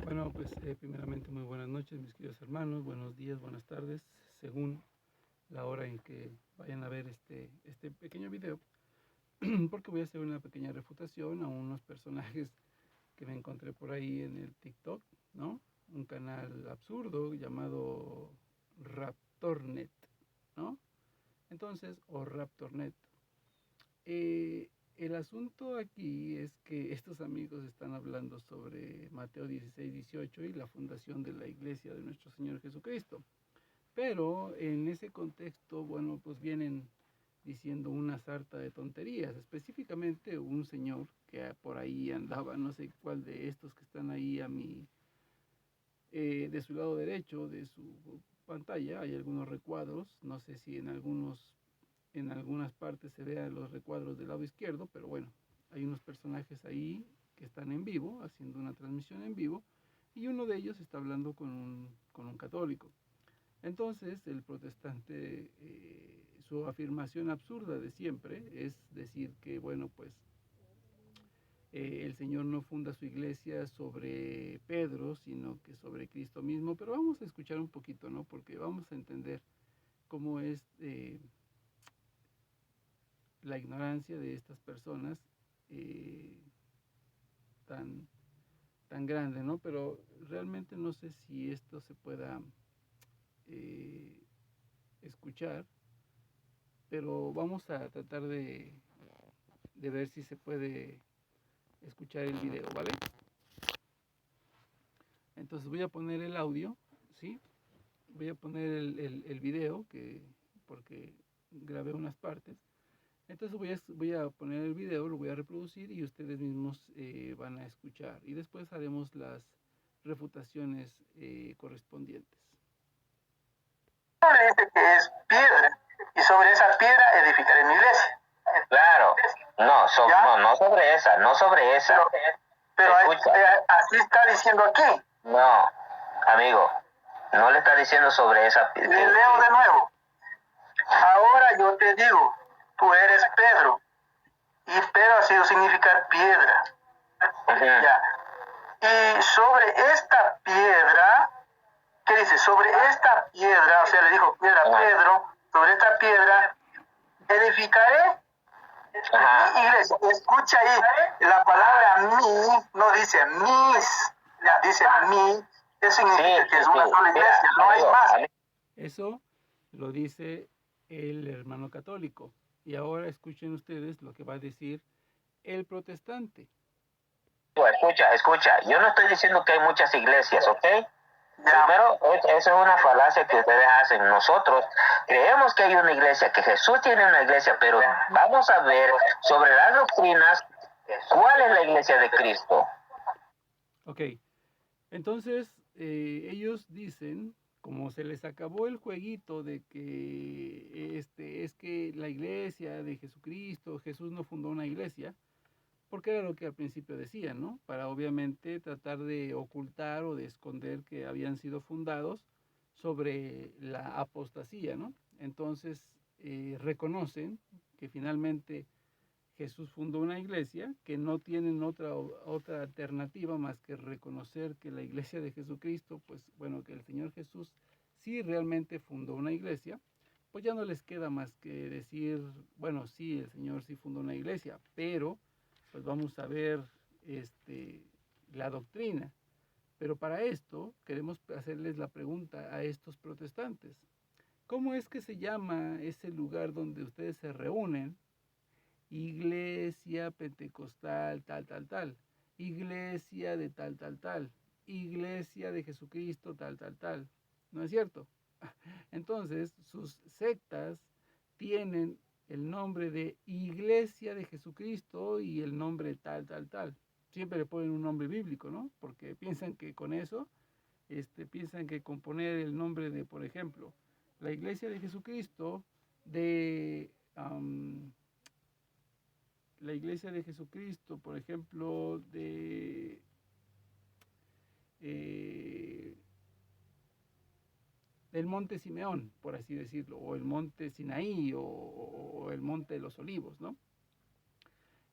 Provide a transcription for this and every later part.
Bueno, pues primeramente muy buenas noches, mis queridos hermanos, buenos días, buenas tardes, según la hora en que vayan a ver este pequeño video, porque voy a hacer una pequeña refutación a unos personajes que me encontré por ahí en el TikTok, ¿no? Un canal absurdo llamado Raptornet, ¿no? Entonces, o Raptornet. El asunto aquí es que estos amigos están hablando sobre Mateo 16, 18 y la fundación de la iglesia de nuestro Señor Jesucristo. Pero en ese contexto, bueno, pues vienen diciendo una sarta de tonterías, específicamente un señor que por ahí andaba, no sé cuál de estos que están ahí de su lado derecho de su pantalla, hay algunos recuadros, no sé si en algunas partes se vean los recuadros del lado izquierdo, pero bueno, hay unos personajes ahí que están en vivo, haciendo una transmisión en vivo, y uno de ellos está hablando con un católico. Entonces, el protestante, su afirmación absurda de siempre es decir que, bueno, pues el Señor no funda su iglesia sobre Pedro, sino que sobre Cristo mismo, pero vamos a escuchar un poquito, ¿no? Porque vamos a entender cómo es la ignorancia de estas personas eh, tan, tan grande, ¿no? Pero realmente no sé si esto se pueda eh, escuchar, pero vamos a tratar de ver si se puede escuchar el video, ¿vale? Entonces voy a poner el audio, ¿sí? Voy a poner el video porque grabé unas partes. Entonces voy a poner el video, lo voy a reproducir y ustedes mismos van a escuchar. Y después haremos las refutaciones correspondientes. Dice que es piedra y sobre esa piedra edificaré mi iglesia. Claro, no sobre esa, no sobre esa. Pero así está diciendo aquí. No, amigo, no le está diciendo sobre esa piedra. Le leo de nuevo. Ahora yo te digo, tú eres Pedro, y Pedro ha sido significar piedra. Ya. Y sobre esta piedra, ¿qué dice? Sobre esta piedra, o sea, le dijo piedra a Pedro, sobre esta piedra edificaré mi iglesia. Escucha ahí, la palabra mi no dice mis, dice mi, eso significa que es una sola iglesia, no hay más. Eso lo dice el hermano católico. Y ahora escuchen ustedes lo que va a decir el protestante. Escucha, yo no estoy diciendo que hay muchas iglesias, ¿ok? Primero, eso es una falacia que ustedes hacen. Nosotros creemos que hay una iglesia, que Jesús tiene una iglesia, pero vamos a ver sobre las doctrinas, ¿cuál es la iglesia de Cristo? Ok, entonces ellos dicen, como se les acabó el jueguito de que es que la iglesia de Jesucristo, Jesús no fundó una iglesia, porque era lo que al principio decían, ¿no? Para obviamente tratar de ocultar o de esconder que habían sido fundados sobre la apostasía, ¿no? Entonces reconocen que finalmente Jesús fundó una iglesia, que no tienen otra alternativa más que reconocer que la iglesia de Jesucristo, pues bueno, que el Señor Jesús sí realmente fundó una iglesia, pues ya no les queda más que decir, bueno, sí, el Señor sí fundó una iglesia, pero pues vamos a ver la doctrina. Pero para esto queremos hacerles la pregunta a estos protestantes. ¿Cómo es que se llama ese lugar donde ustedes se reúnen? Iglesia pentecostal, tal, tal, tal. Iglesia de tal, tal, tal. Iglesia de Jesucristo, tal, tal, tal. ¿No es cierto? Entonces, sus sectas tienen el nombre de Iglesia de Jesucristo y el nombre tal, tal, tal. Siempre le ponen un nombre bíblico, ¿no? Porque piensan que con eso, piensan que con poner el nombre de, por ejemplo, la Iglesia de Jesucristo de la Iglesia de Jesucristo, por ejemplo, del Monte Simeón, por así decirlo, o el Monte Sinaí, o el Monte de los Olivos, ¿no?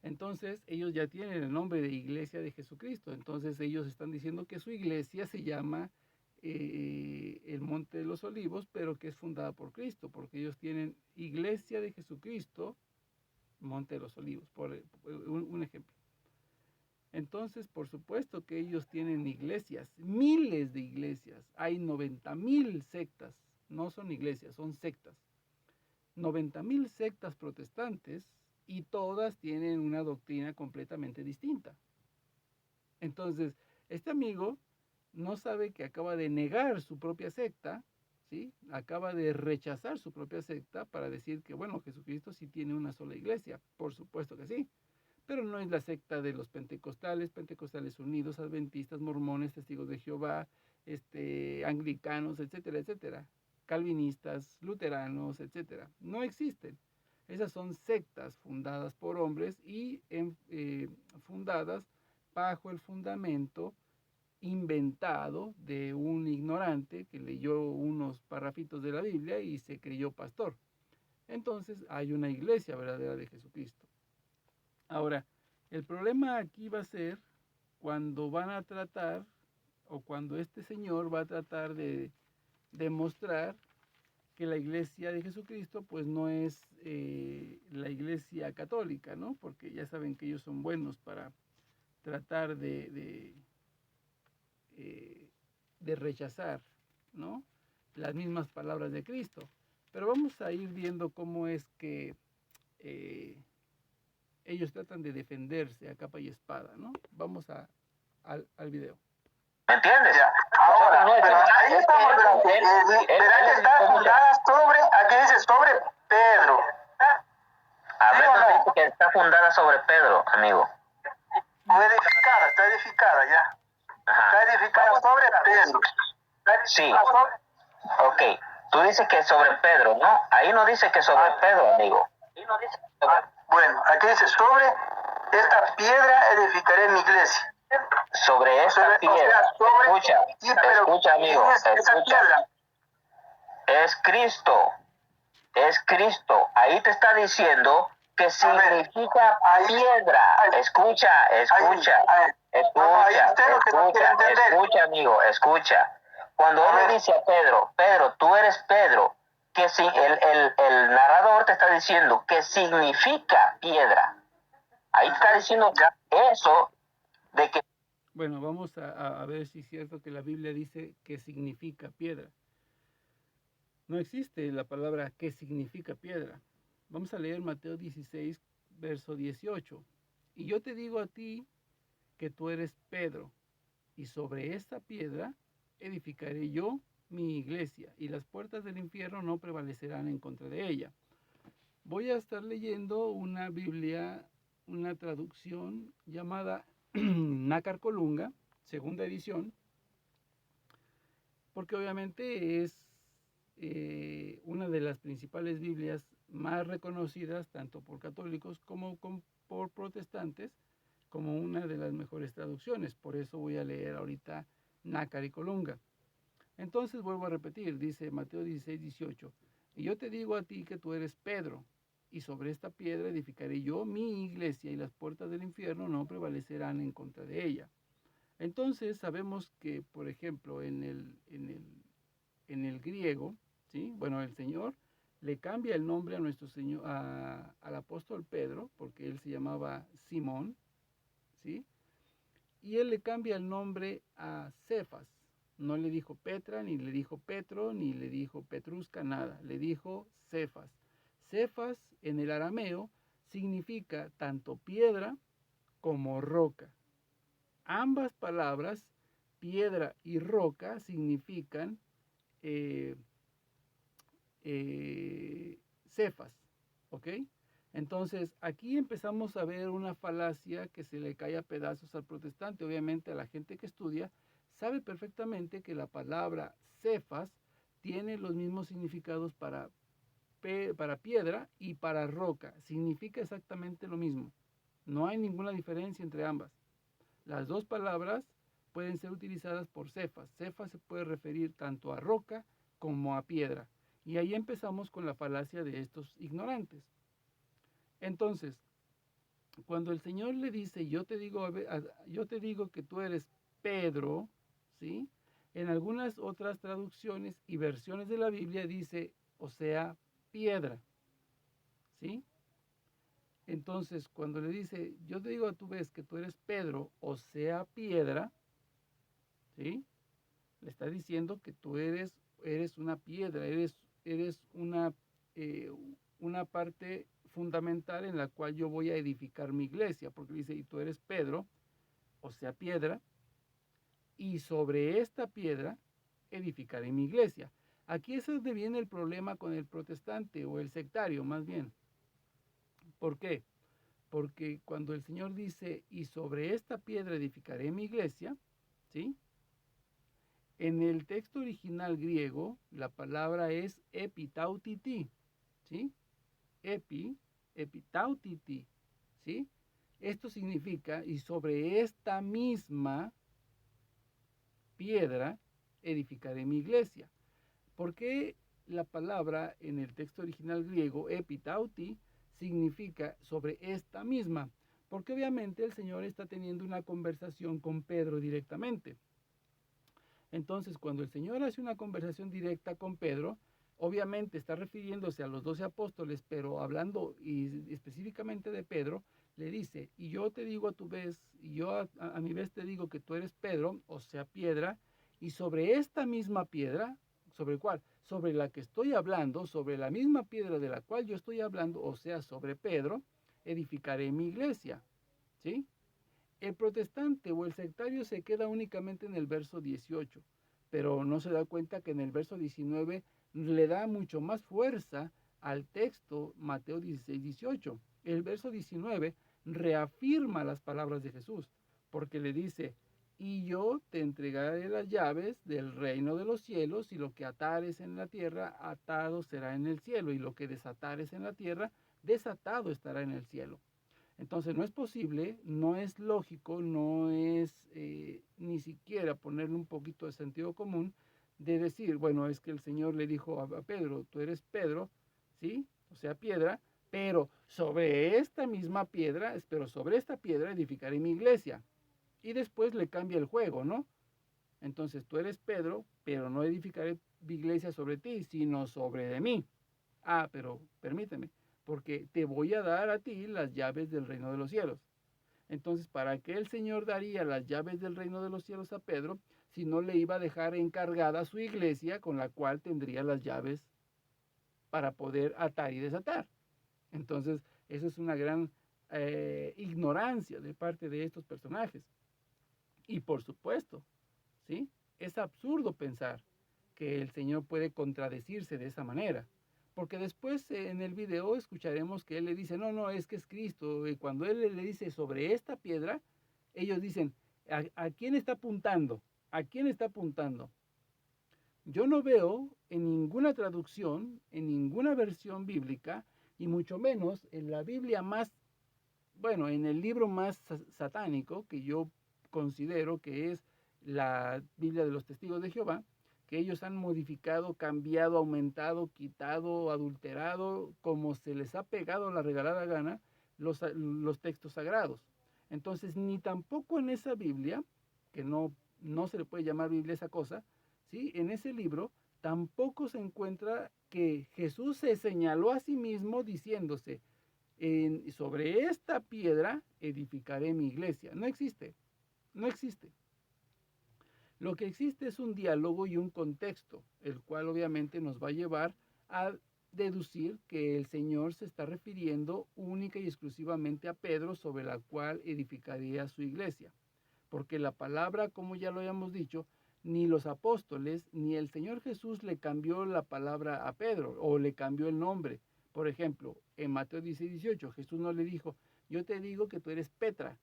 Entonces, ellos ya tienen el nombre de Iglesia de Jesucristo. Entonces, ellos están diciendo que su iglesia se llama el Monte de los Olivos, pero que es fundada por Cristo, porque ellos tienen Iglesia de Jesucristo, Monte de los Olivos, por un ejemplo. Entonces, por supuesto que ellos tienen iglesias, miles de iglesias. Hay 90,000 sectas, no son iglesias, son sectas. 90,000 sectas protestantes y todas tienen una doctrina completamente distinta. Entonces, este amigo no sabe que acaba de negar su propia secta, ¿sí? Acaba de rechazar su propia secta para decir que, bueno, Jesucristo sí tiene una sola iglesia. Por supuesto que sí, pero no es la secta de los pentecostales unidos, adventistas, mormones, testigos de Jehová, anglicanos, etcétera, etcétera, calvinistas, luteranos, etcétera. No existen. Esas son sectas fundadas por hombres y fundadas bajo el fundamento inventado de un ignorante que leyó unos parrafitos de la Biblia y se creyó pastor. Entonces hay una iglesia verdadera de Jesucristo. Ahora, el problema aquí va a ser cuando van a tratar, o cuando este señor va a tratar de demostrar que la iglesia de Jesucristo pues no es la iglesia católica, ¿no? Porque ya saben que ellos son buenos para tratar de rechazar, ¿no? Las mismas palabras de Cristo. Pero vamos a ir viendo cómo es que ellos tratan de defenderse a capa y espada, ¿no? Vamos al video. ¿Me entiendes? Ahora, pero ahí estamos, verá que está fundada sobre, aquí dice sobre Pedro. A veces dice que está fundada sobre Pedro, amigo. Está edificada ya. Ajá. Está edificada sobre Pedro. Sí. Ok. Tú dices que sobre Pedro, ¿no? Ahí no dice que sobre Pedro, amigo. Bueno, aquí dice sobre esta piedra edificaré mi iglesia. Sobre esta piedra. Escucha, amigo. Escucha. Es Cristo. Es Cristo. Ahí te está diciendo que significa piedra. Escucha, amigo, escucha. Cuando él le dice a Pedro, Pedro, tú eres Pedro, que si el narrador te está diciendo que significa piedra. Ahí está diciendo eso de que... Bueno, vamos a ver si es cierto que la Biblia dice que significa piedra. No existe la palabra que significa piedra. Vamos a leer Mateo 16, verso 18. Y yo te digo a ti que tú eres Pedro, y sobre esta piedra edificaré yo mi iglesia, y las puertas del infierno no prevalecerán en contra de ella. Voy a estar leyendo una Biblia, una traducción llamada Nácar Colunga, segunda edición, porque obviamente es una de las principales Biblias más reconocidas tanto por católicos como por protestantes, como una de las mejores traducciones. Por eso voy a leer ahorita Nácar y Colunga. Entonces vuelvo a repetir, dice Mateo 16, 18, y yo te digo a ti que tú eres Pedro, y sobre esta piedra edificaré yo mi iglesia, y las puertas del infierno no prevalecerán en contra de ella. Entonces sabemos que, por ejemplo, en el griego, ¿sí? Bueno, el Señor le cambia el nombre a nuestro Señor, al apóstol Pedro, porque él se llamaba Simón, ¿sí? Y él le cambia el nombre a Cefas. No le dijo Petra, ni le dijo Petro, ni le dijo Petrusca, nada. Le dijo Cefas. Cefas en el arameo significa tanto piedra como roca. Ambas palabras, piedra y roca, significan Cefas, ¿ok? Entonces, aquí empezamos a ver una falacia que se le cae a pedazos al protestante. Obviamente, a la gente que estudia sabe perfectamente que la palabra Cefas tiene los mismos significados para piedra y para roca. Significa exactamente lo mismo. No hay ninguna diferencia entre ambas. Las dos palabras pueden ser utilizadas por Cefas. Cefas se puede referir tanto a roca como a piedra. Y ahí empezamos con la falacia de estos ignorantes. Entonces, cuando el Señor le dice, yo te digo que tú eres Pedro, ¿sí? En algunas otras traducciones y versiones de la Biblia dice, o sea, piedra, ¿sí? Entonces, cuando le dice, yo te digo a tu vez que tú eres Pedro, o sea, piedra, ¿sí? Le está diciendo que tú eres una piedra, eres eh, una parte fundamental en la cual yo voy a edificar mi iglesia, porque dice, y tú eres Pedro, o sea, piedra, y sobre esta piedra edificaré mi iglesia. Aquí es donde viene el problema con el protestante o el sectario, más bien. ¿Por qué? Porque cuando el Señor dice, y sobre esta piedra edificaré mi iglesia, ¿sí? En el texto original griego, la palabra es epitautiti, ¿sí? Epitautiti, ¿sí? Esto significa, y sobre esta misma piedra edificaré mi iglesia. ¿Por qué la palabra en el texto original griego, epitauti, significa sobre esta misma? Porque obviamente el Señor está teniendo una conversación con Pedro directamente. Entonces, cuando el Señor hace una conversación directa con Pedro, obviamente está refiriéndose a los 12 apóstoles, pero hablando y específicamente de Pedro, le dice, y yo te digo a tu vez, y yo a mi vez te digo que tú eres Pedro, o sea, piedra, y sobre esta misma piedra, ¿sobre cuál? Sobre la que estoy hablando, sobre la misma piedra de la cual yo estoy hablando, o sea, sobre Pedro, edificaré mi iglesia, ¿sí? El protestante o el sectario se queda únicamente en el verso 18, pero no se da cuenta que en el verso 19 le da mucho más fuerza al texto Mateo 16, 18. El verso 19 reafirma las palabras de Jesús, porque le dice, y yo te entregaré las llaves del reino de los cielos, y lo que atares en la tierra, atado será en el cielo, y lo que desatares en la tierra, desatado estará en el cielo. Entonces no es posible, no es lógico, no es ni siquiera ponerle un poquito de sentido común de decir, bueno, es que el Señor le dijo a Pedro, tú eres Pedro, ¿sí? O sea, piedra, pero sobre esta misma piedra, pero sobre esta piedra edificaré mi iglesia. Y después le cambia el juego, ¿no? Entonces tú eres Pedro, pero no edificaré mi iglesia sobre ti, sino sobre de mí. Ah, pero permíteme, porque te voy a dar a ti las llaves del reino de los cielos. Entonces, ¿para qué el Señor daría las llaves del reino de los cielos a Pedro si no le iba a dejar encargada su iglesia con la cual tendría las llaves para poder atar y desatar? Entonces, eso es una gran ignorancia de parte de estos personajes. Y por supuesto, ¿sí? Es absurdo pensar que el Señor puede contradecirse de esa manera. Porque después en el video escucharemos que Él le dice, no, no, es que es Cristo. Y cuando Él le dice sobre esta piedra, ellos dicen, ¿a quién está apuntando? ¿A quién está apuntando? Yo no veo en ninguna traducción, en ninguna versión bíblica, y mucho menos en la Biblia más, bueno, en el libro más satánico que yo considero que es la Biblia de los Testigos de Jehová, que ellos han modificado, cambiado, aumentado, quitado, adulterado, como se les ha pegado la regalada gana, los textos sagrados. Entonces, ni tampoco en esa Biblia, que no se le puede llamar Biblia esa cosa, ¿sí? En ese libro tampoco se encuentra que Jesús se señaló a sí mismo diciéndose, sobre esta piedra edificaré mi iglesia. No existe, no existe. Lo que existe es un diálogo y un contexto, el cual obviamente nos va a llevar a deducir que el Señor se está refiriendo única y exclusivamente a Pedro, sobre la cual edificaría su iglesia. Porque la palabra, como ya lo habíamos dicho, ni los apóstoles ni el Señor Jesús le cambió la palabra a Pedro o le cambió el nombre. Por ejemplo, en Mateo 16, 18, Jesús no le dijo, yo te digo que tú eres Petra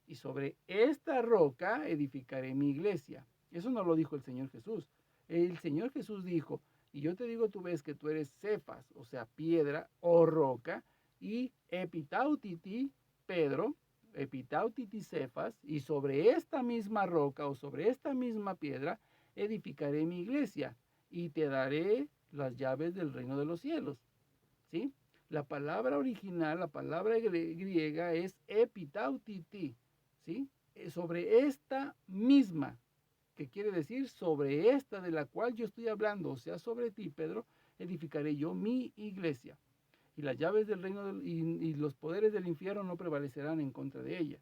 y sobre esta roca edificaré mi iglesia. Eso no lo dijo el Señor Jesús. El Señor Jesús dijo, y yo te digo tú ves que tú eres Cefas, o sea, piedra o roca, y epitautiti, Pedro, epitautiti Cefas, y sobre esta misma roca o sobre esta misma piedra edificaré mi iglesia y te daré las llaves del reino de los cielos. ¿Sí? La palabra original, la palabra griega es epitautiti, ¿sí? Sobre esta misma, que quiere decir sobre esta de la cual yo estoy hablando, o sea, sobre ti, Pedro, edificaré yo mi iglesia. Y las llaves del reino y los poderes del infierno no prevalecerán en contra de ella.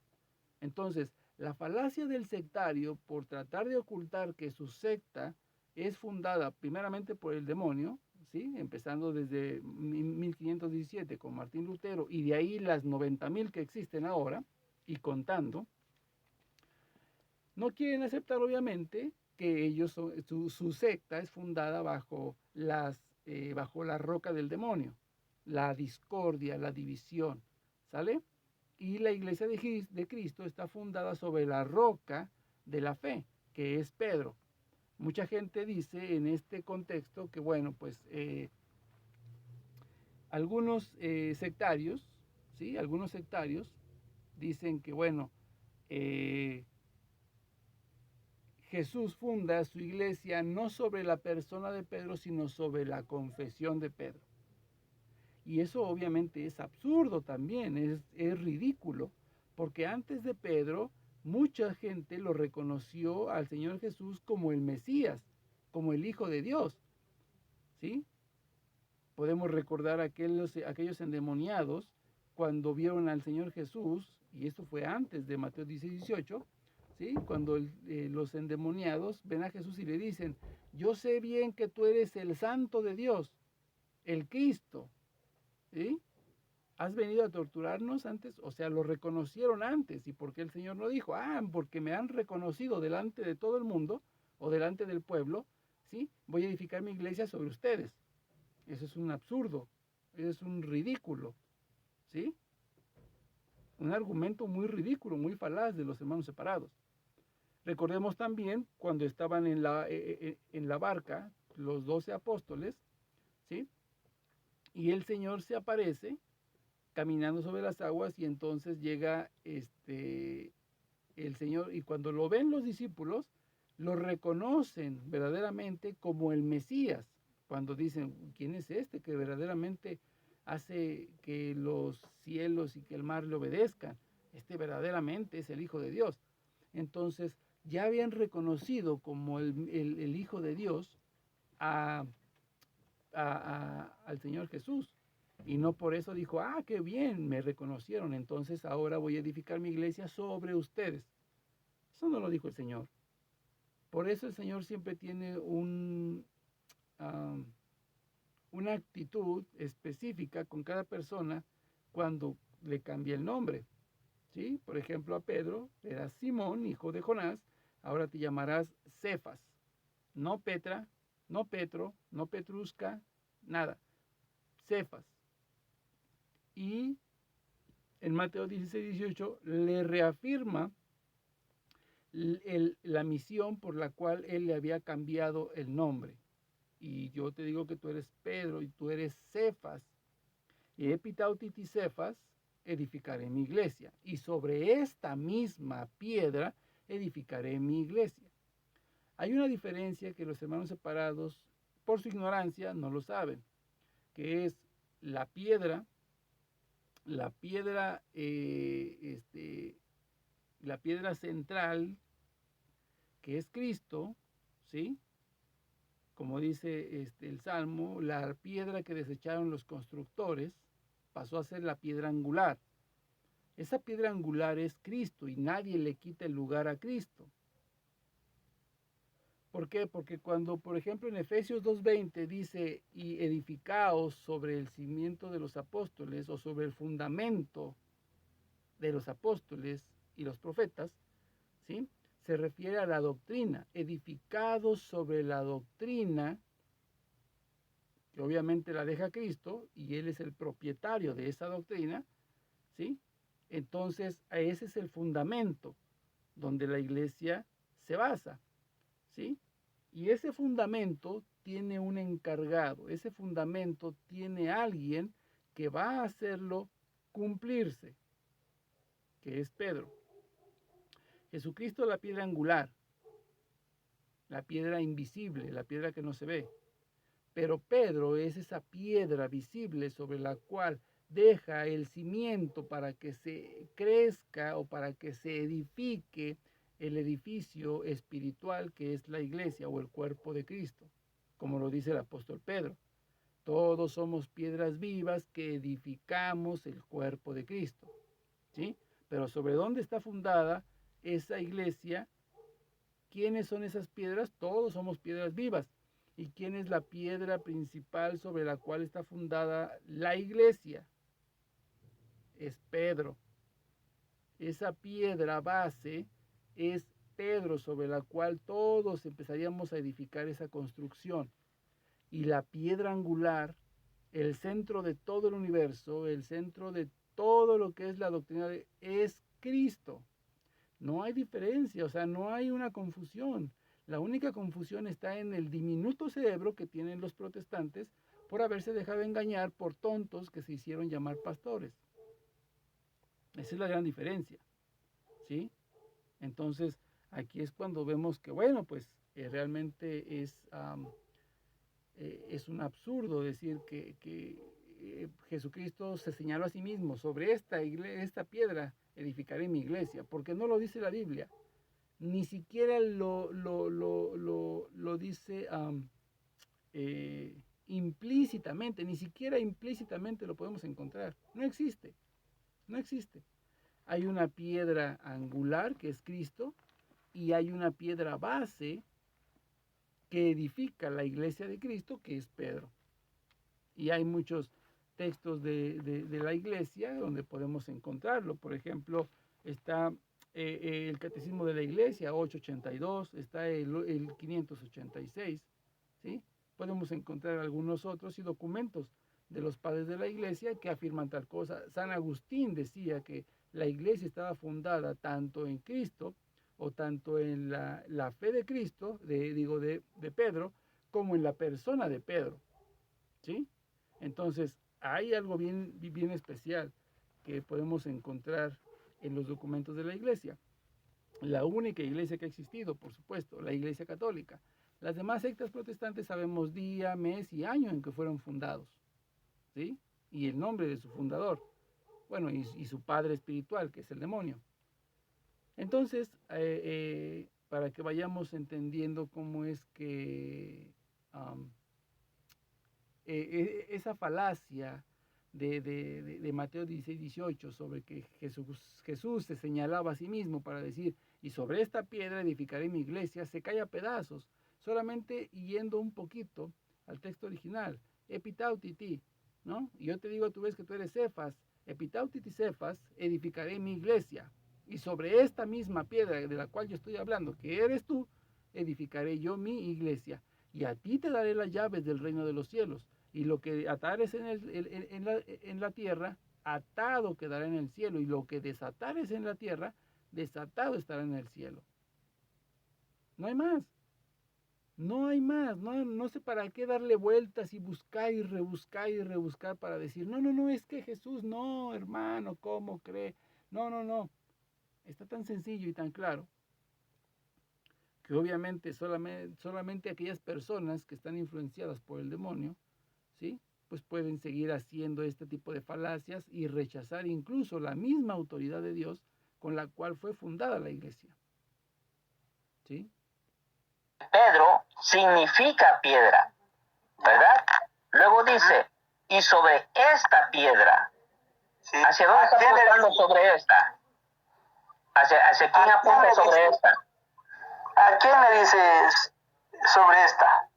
Entonces, la falacia del sectario, por tratar de ocultar que su secta es fundada primeramente por el demonio, ¿sí? Empezando desde 1517 con Martín Lutero, y de ahí las 90,000 que existen ahora, y contando, no quieren aceptar obviamente que ellos su secta es fundada bajo la roca del demonio, la discordia, la división, ¿sale? Y la iglesia de Cristo está fundada sobre la roca de la fe, que es Pedro. Mucha gente dice en este contexto que, bueno, pues algunos sectarios, ¿sí? Algunos sectarios dicen que, bueno, Jesús funda su iglesia no sobre la persona de Pedro, sino sobre la confesión de Pedro. Y eso obviamente es absurdo también, es ridículo, porque antes de Pedro mucha gente lo reconoció al Señor Jesús como el Mesías, como el Hijo de Dios, ¿sí? Podemos recordar aquellos endemoniados cuando vieron al Señor Jesús, y esto fue antes de Mateo 18, ¿sí? Cuando los endemoniados ven a Jesús y le dicen, yo sé bien que tú eres el Santo de Dios, el Cristo, ¿sí? ¿Has venido a torturarnos antes? O sea, lo reconocieron antes. ¿Y por qué el Señor no dijo? Ah, porque me han reconocido delante de todo el mundo o delante del pueblo, ¿sí? Voy a edificar mi iglesia sobre ustedes. Eso es un absurdo, eso es un ridículo, ¿sí? Un argumento muy ridículo, muy falaz de los hermanos separados. Recordemos también cuando estaban en la barca, los 12 apóstoles, ¿sí? Y el Señor se aparece caminando sobre las aguas y entonces llega el Señor y cuando lo ven los discípulos, lo reconocen verdaderamente como el Mesías. Cuando dicen, ¿quién es este que verdaderamente hace que los cielos y que el mar le obedezcan? Este verdaderamente es el Hijo de Dios. Entonces, ya habían reconocido como el Hijo de Dios al Señor Jesús. Y no por eso dijo, ah, qué bien, me reconocieron, entonces ahora voy a edificar mi iglesia sobre ustedes. Eso no lo dijo el Señor. Por eso el Señor siempre tiene una actitud específica con cada persona cuando le cambia el nombre. ¿Sí? Por ejemplo, a Pedro era Simón, hijo de Jonás, ahora te llamarás Cefas. No Petra, no Petro, no Petrusca, nada. Cefas. Y en Mateo 16, 18 le reafirma la misión por la cual él le había cambiado el nombre. Y yo te digo que tú eres Pedro y tú eres Cefas. Y epitautiti Cefas, edificaré mi iglesia. Y sobre esta misma piedra edificaré mi iglesia. Hay una diferencia que los hermanos separados, por su ignorancia, no lo saben, que es la piedra central, que es Cristo, ¿sí? Como dice el Salmo, la piedra que desecharon los constructores pasó a ser la piedra angular. Esa piedra angular es Cristo y nadie le quita el lugar a Cristo. ¿Por qué? Porque cuando, por ejemplo, en Efesios 2:20 dice, y edificaos sobre el cimiento de los apóstoles o sobre el fundamento de los apóstoles y los profetas, ¿sí? Se refiere a la doctrina, edificados sobre la doctrina, que obviamente la deja Cristo, y Él es el propietario de esa doctrina, ¿sí? Entonces, ese es el fundamento donde la iglesia se basa, ¿sí? Y ese fundamento tiene un encargado, ese fundamento tiene alguien que va a hacerlo cumplirse, que es Pedro. Jesucristo es la piedra angular, la piedra invisible, la piedra que no se ve. Pero Pedro es esa piedra visible sobre la cual deja el cimiento para que se crezca o para que se edifique el edificio espiritual que es la iglesia o el cuerpo de Cristo, como lo dice el apóstol Pedro. Todos somos piedras vivas que edificamos el cuerpo de Cristo, ¿sí? Pero ¿sobre dónde está fundada esa iglesia? ¿Quiénes son esas piedras? Todos somos piedras vivas. ¿Y quién es la piedra principal sobre la cual está fundada la iglesia? Es Pedro. Esa piedra base es Pedro sobre la cual todos empezaríamos a edificar esa construcción. Y la piedra angular, el centro de todo el universo, el centro de todo lo que es la doctrina, es Cristo. No hay diferencia, o sea, no hay una confusión. La única confusión está en el diminuto cerebro que tienen los protestantes por haberse dejado engañar por tontos que se hicieron llamar pastores. Esa es la gran diferencia, ¿sí? Entonces, aquí es cuando vemos que, bueno, pues realmente es un absurdo decir que Jesucristo se señaló a sí mismo: sobre esta piedra edificaré mi iglesia, porque no lo dice la Biblia, ni siquiera lo dice implícitamente, ni siquiera implícitamente lo podemos encontrar, no existe, no existe. Hay una piedra angular que es Cristo y hay una piedra base que edifica la iglesia de Cristo, que es Pedro. Y hay muchos textos de la iglesia donde podemos encontrarlo. Por ejemplo, está el Catecismo de la Iglesia 882, está el 586, ¿sí? Podemos encontrar algunos otros y documentos de los padres de la iglesia que afirman tal cosa. San Agustín decía que la iglesia estaba fundada tanto en Cristo o tanto en la fe de Cristo, de Pedro, como en la persona de Pedro, ¿sí? Entonces, hay algo bien especial que podemos encontrar en los documentos de la iglesia. La única iglesia que ha existido, por supuesto, la iglesia católica. Las demás sectas protestantes sabemos día, mes y año en que fueron fundados, ¿sí? Y el nombre de su fundador, bueno, y su padre espiritual, que es el demonio. Entonces, para que vayamos entendiendo cómo es que esa falacia de Mateo 16, 18 sobre que Jesús se señalaba a sí mismo para decir: y sobre esta piedra edificaré mi iglesia, se cae a pedazos, solamente yendo un poquito al texto original, epitautiti, ¿no? Y yo te digo, tú ves que tú eres Cefas, epitautiti Cefas, edificaré mi iglesia, y sobre esta misma piedra de la cual yo estoy hablando, que eres tú, edificaré yo mi iglesia, y a ti te daré las llaves del reino de los cielos. Y lo que atares en la tierra, atado quedará en el cielo. Y lo que desatares en la tierra, desatado estará en el cielo. No hay más. No hay más. No sé para qué darle vueltas y buscar y rebuscar para decir: no, es que Jesús, no, hermano, ¿cómo cree? No. Está tan sencillo y tan claro que obviamente solamente aquellas personas que están influenciadas por el demonio, ¿sí?, pues pueden seguir haciendo este tipo de falacias y rechazar incluso la misma autoridad de Dios con la cual fue fundada la iglesia, ¿sí? Pedro significa piedra, ¿verdad? Luego dice, y sobre esta piedra. ¿Hacia dónde está apuntando sobre esta? ¿Hacia quién apunta sobre esta? ¿A quién le dices sobre esta?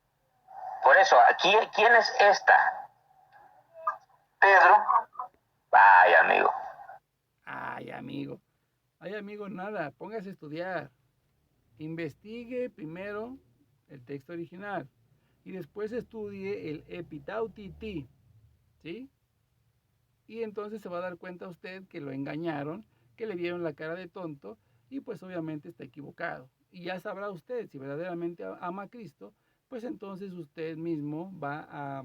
Por eso, ¿quién es esta? Pedro. Ay, amigo. Ay, amigo, nada. Póngase a estudiar. Investigue primero el texto original y después estudie el epitautiti, ¿sí? Y entonces se va a dar cuenta usted que lo engañaron, que le dieron la cara de tonto y pues obviamente está equivocado. Y ya sabrá usted si verdaderamente ama a Cristo, pues entonces usted mismo va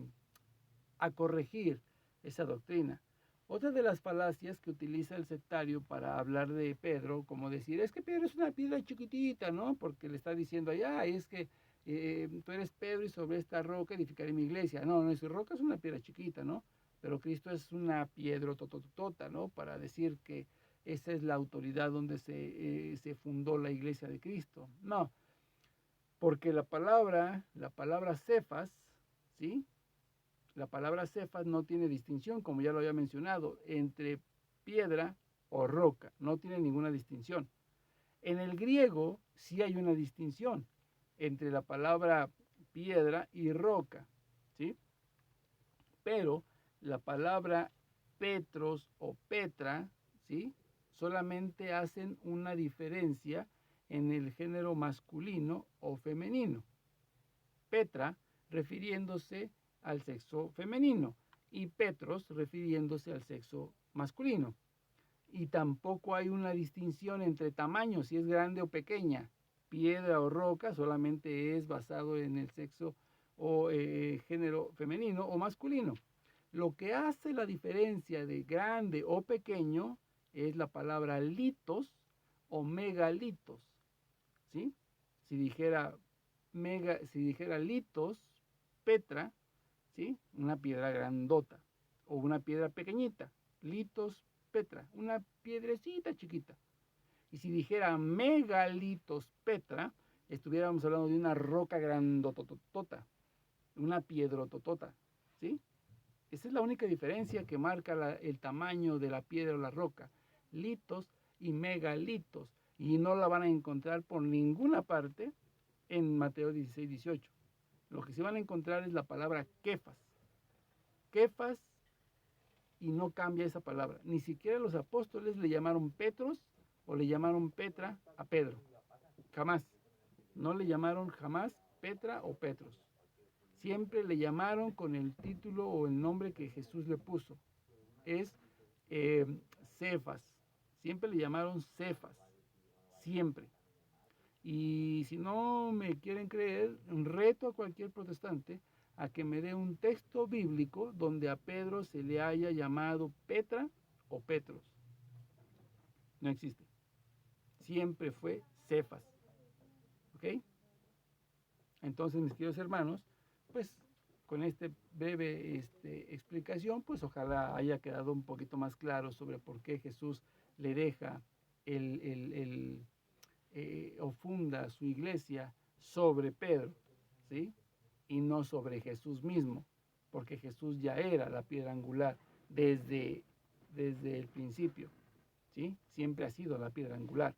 a corregir esa doctrina. Otra de las falacias que utiliza el sectario para hablar de Pedro, como decir: es que Pedro es una piedra chiquitita, ¿no? Porque le está diciendo allá, es que tú eres Pedro y sobre esta roca edificaré mi iglesia. No, no, esa roca es una piedra chiquita, ¿no? Pero Cristo es una piedra tototota, ¿no? Para decir que esa es la autoridad donde se fundó la iglesia de Cristo. No, porque la palabra Cefas, ¿sí? La palabra Cefas no tiene distinción, como ya lo había mencionado, entre piedra o roca, no tiene ninguna distinción. En el griego sí hay una distinción entre la palabra piedra y roca, ¿sí? Pero la palabra Petros o Petra, ¿sí? Solamente hacen una diferencia en el género masculino o femenino. Petra refiriéndose al sexo femenino y Petros refiriéndose al sexo masculino. Y tampoco hay una distinción entre tamaños, si es grande o pequeña. Piedra o roca solamente es basado en el sexo o género femenino o masculino. Lo que hace la diferencia de grande o pequeño es la palabra litos o megalitos, ¿sí? Si dijera litos, Petra, ¿sí? Una piedra grandota o una piedra pequeñita, litos, Petra, una piedrecita chiquita. Y si dijera megalitos Petra, estuviéramos hablando de una roca grandototota, una piedrototota, ¿sí? Esa es la única diferencia que marca el tamaño de la piedra o la roca, litos y megalitos, y no la van a encontrar por ninguna parte en Mateo 16, 18. Lo que sí van a encontrar es la palabra Kefas. Kefas, y no cambia esa palabra. Ni siquiera los apóstoles le llamaron Petros o le llamaron Petra a Pedro. Jamás. No le llamaron jamás Petra o Petros. Siempre le llamaron con el título o el nombre que Jesús le puso. Es Cefas. Siempre le llamaron Cefas. Siempre. Y si no me quieren creer, reto a cualquier protestante a que me dé un texto bíblico donde a Pedro se le haya llamado Petra o Petros. No existe. Siempre fue Cefas. ¿Ok? Entonces, mis queridos hermanos, pues con esta breve explicación, pues ojalá haya quedado un poquito más claro sobre por qué Jesús le deja o funda su iglesia sobre Pedro, ¿sí? Y no sobre Jesús mismo, porque Jesús ya era la piedra angular desde el principio, ¿sí? Siempre ha sido la piedra angular,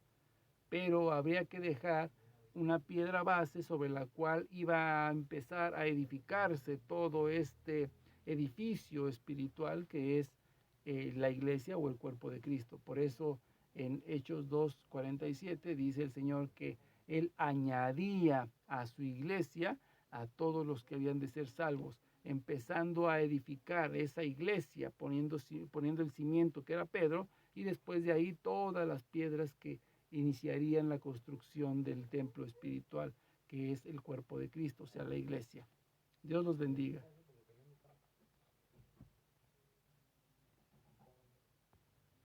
pero habría que dejar una piedra base sobre la cual iba a empezar a edificarse todo este edificio espiritual que es la iglesia o el cuerpo de Cristo. Por eso en Hechos 2:47 dice el Señor que Él añadía a su iglesia a todos los que habían de ser salvos, empezando a edificar esa iglesia, poniendo el cimiento que era Pedro, y después de ahí todas las piedras que iniciarían la construcción del templo espiritual, que es el cuerpo de Cristo, o sea, la iglesia. Dios los bendiga.